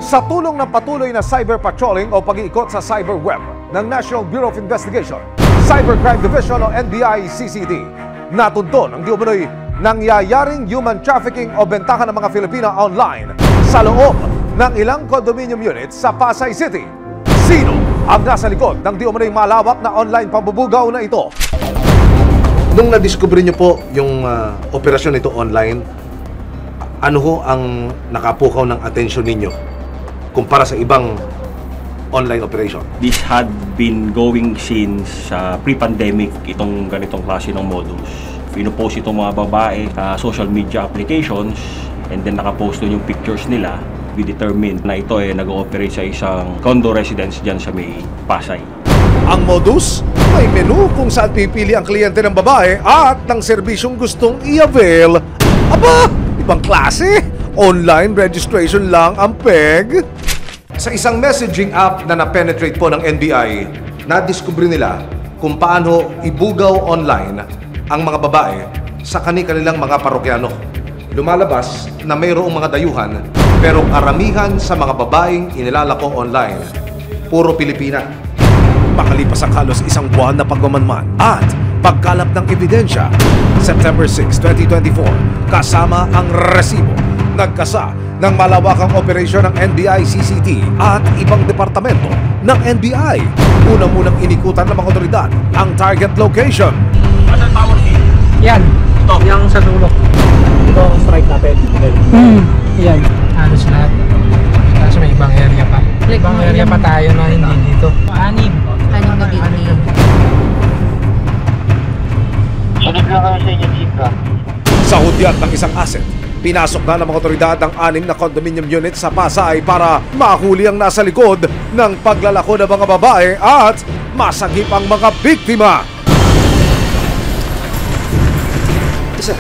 Sa tulong ng patuloy na cyber patrolling o pag-iikot sa cyber web ng National Bureau of Investigation, Cybercrime Division o NBI-CCD, natunton ang di umano'y nangyayaring human trafficking o bentahan ng mga Filipino online sa loob ng ilang condominium units sa Pasay City. Sino ang nasa likod ng di umano'y malawak na online pambubugaw na ito? Nung na-discover niyo po yung operasyon nito online, ano ho ang nakapukaw ng atensyon ninyo kumpara sa ibang online operation? This had been going since pre-pandemic, itong ganitong klase ng modus. Pinopost itong mga babae sa social media applications and then nakapost doon yung pictures nila. We determined na ito ay nag-ooperate sa isang condo residence dyan sa may Pasay. Ang modus, may menu kung saan pipili ang kliyente ng babae at ng serbisyong gustong i-avail. Aba, ibang klase! Online registration lang ang peg. Sa isang messaging app na na-penetrate po ng NBI, na-discover nila kung paano ibugaw online ang mga babae sa kanilang mga parokyano. Lumalabas na mayroong mga dayuhan, pero karamihan sa mga babaeng inilalako online, puro Pilipina. Makalipas ang halos isang buwan na pagmamanman at pagkalap ng ebidensya, September 6, 2024, kasama ang resibo, nagkasa ng malawakang operasyon ng NBI-CCD at ibang departamento ng NBI. Unang-unang inikutan ng mga otoridad ang target location. Asan power key? Yan. Ito. Yang sa dulo. Ito ang strike natin. Yan. Halos lahat. Tapos may ibang area pa. Ibang area pa tayo na hindi dito. Anim na bigay. Sunod lang kami sa inyo, Chief, ha? Sa hudyat ng isang asset, pinasok na ng mga otoridad ang 6 na condominium unit sa Pasay para mahuli ang nasa likod ng paglalako ng mga babae at masagip ang mga biktima. Ito sir.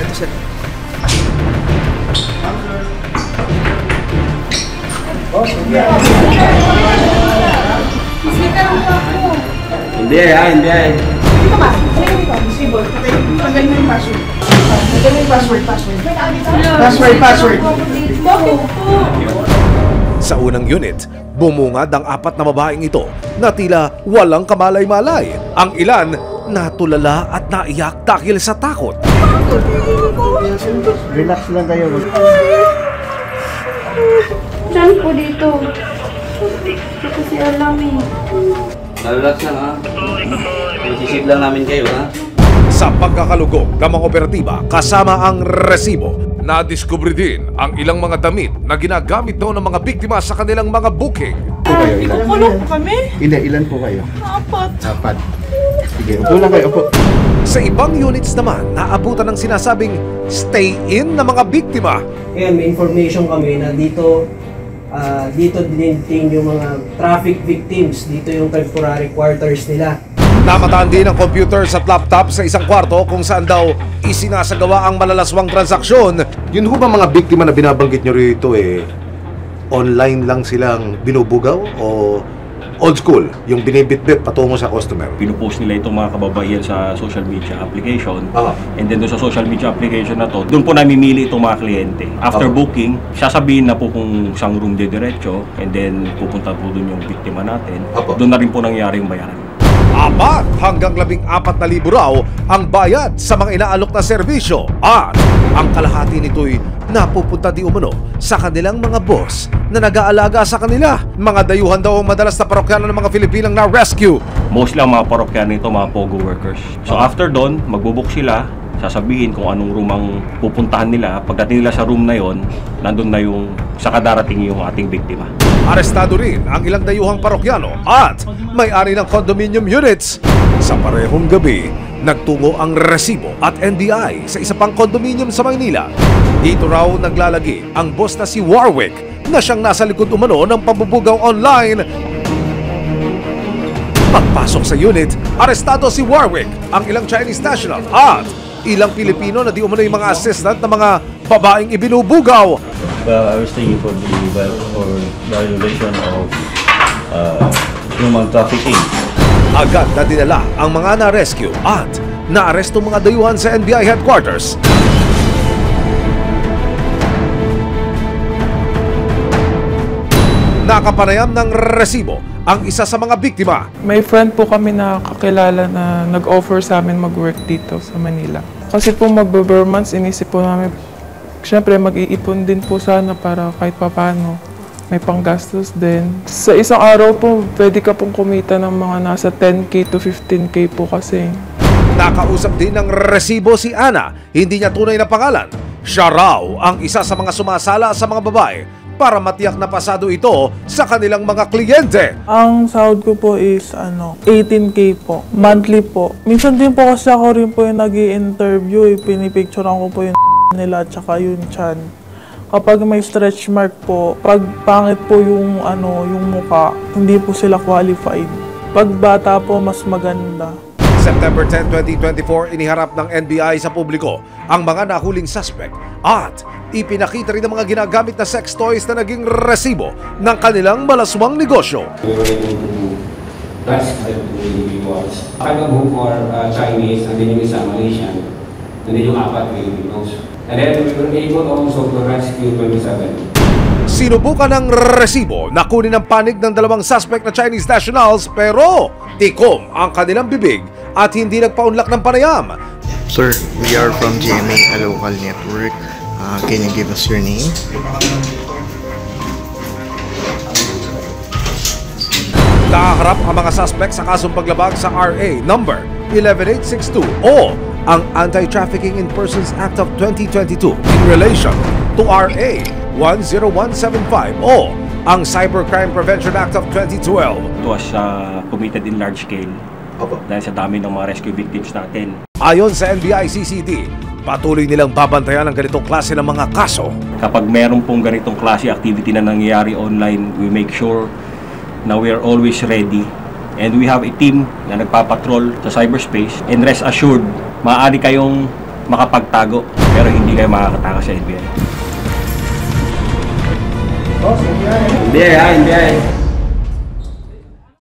Hindi ay. Dito ba? Dito. Disable. Tanggalin mo yung password. Tanggalin mo yung password. Bakit po? Sa unang unit, bumungad ang 4 na babaeng ito na tila walang kamalay-malay. Ang ilan natulala at naiyak dahil sa takot. Relax lang kayo. Saan po dito? Hindi kasi alam eh. Relax lang ha. Isisip lang namin kayo ha. Sa pagkakalugog ng mga operatiba kasama ang resibo, nadiskubre din ang ilang mga damit na ginagamit daw ng mga biktima sa kanilang mga booking. Kukulong kami? Ilan po kayo? 4. 4. Sige, upo lang kayo, upo. Sa ibang units naman, naabutan ng sinasabing stay-in na mga biktima. Ngayon, may information kami na dito diniting yung mga traffic victims. Dito yung temporary quarters nila. Namataan din ang computers at laptop sa isang kwarto kung saan daw isinasagawa ang malalaswang transaksyon. Yun ho ba mga biktima na binabanggit nyo rito online lang silang binubugaw o old school, yung binibitbit patungo sa customer? Pinupost nila itong mga kababaihan sa social media application. Ah. And then doon sa social media application na to, doon po namimili itong mga kliyente. After booking, sasabihin na po kung saan room diretso and then pupunta po doon yung biktima natin. Apo. Doon na rin po nangyari yung bayaran. 4 hanggang 14,000 raw ang bayad sa mga inaalok na serbisyo at ang kalahati nito'y napupunta di umano sa kanilang mga boss na nag-aalaga sa kanila. Mga dayuhan daw ang madalas na parokyano ng mga Filipinang na-rescue. Mostly ang mga parokyano nito, mga POGO workers. So after doon, magbubook sila, sasabihin kung anong room ang pupuntahan nila. Pagdating nila sa room na yon, nandun na yung sa kadarating yung ating biktima. Arestado rin ang ilang dayuhang parokyano at may-ari ng condominium units. Sa parehong gabi, nagtungo ang resibo at NBI sa isa pang condominium sa Maynila. Dito raw naglalagi ang boss na si Warwick na siyang nasa likod umano ng pambubugaw online. Pagpasok sa unit, arestado si Warwick, ang ilang Chinese national at ilang Pilipino na di umano yung mga assistant na mga babaeng ibinubugaw. Well, I was thinking for violation of human trafficking. Agad na dinala ang mga na-rescue at naaresto mga dayuhan sa NBI headquarters. Nakapanayam ng resibo ang isa sa mga biktima. May friend po kami na kakilala na nag-offer sa amin mag-work dito sa Manila. Kasi po magbe-months, inisip po namin, syempre mag-iipon din po sana para kahit papano may panggastos din. Sa isang araw po, pwede ka pong kumita ng mga nasa 10K to 15K po kasi. Nakausap din ng resibo si Ana, hindi niya tunay na pangalan. Siya raw ang isa sa mga sumasala sa mga babae para matiyak na pasado ito sa kanilang mga kliyente. Ang sahod ko po is 18K po, monthly po. Minsan din po kasi ako rin po yung nag-i-interview, pinipicturean ko po yung nila at saka yung chan. Kapag may stretch mark po, pag pangit po yung muka, hindi po sila qualified. Pag bata po, mas maganda. September 10, 2024, iniharap ng NBI sa publiko ang mga nahuling suspect at ipinakita rin ang mga ginagamit na sex toys na naging resibo ng kanilang malaswang negosyo. We were able to grasp the individuals. Kailang for Chinese, and then yung isa Malaysian, and then yung apat Filipinos. And then we were able also to rescue 27. Sinubukan ng resibo na kunin ang panig ng dalawang suspect na Chinese nationals pero tikom ang kanilang bibig at hindi nagpaunlak ng panayam. Sir, we are from GMA, a local network. Can you give us your name? Nakaharap ang mga suspect sa kasong paglabag sa RA number 11862 o ang Anti-Trafficking in Persons Act of 2022 in relation to RA 10175 o ang Cybercrime Prevention Act of 2012. It was committed in large scale dahil sa dami ng mga rescue victims natin. Ayon sa NBI-CCD, patuloy nilang babantayan ang ganitong klase ng mga kaso. Kapag meron pong ganitong klase activity na nangyayari online, we make sure na we are always ready. And we have a team na nagpapatrol sa cyberspace. And rest assured, maaari kayong makapagtago pero hindi kayo makakatakas sa NBI. NBI.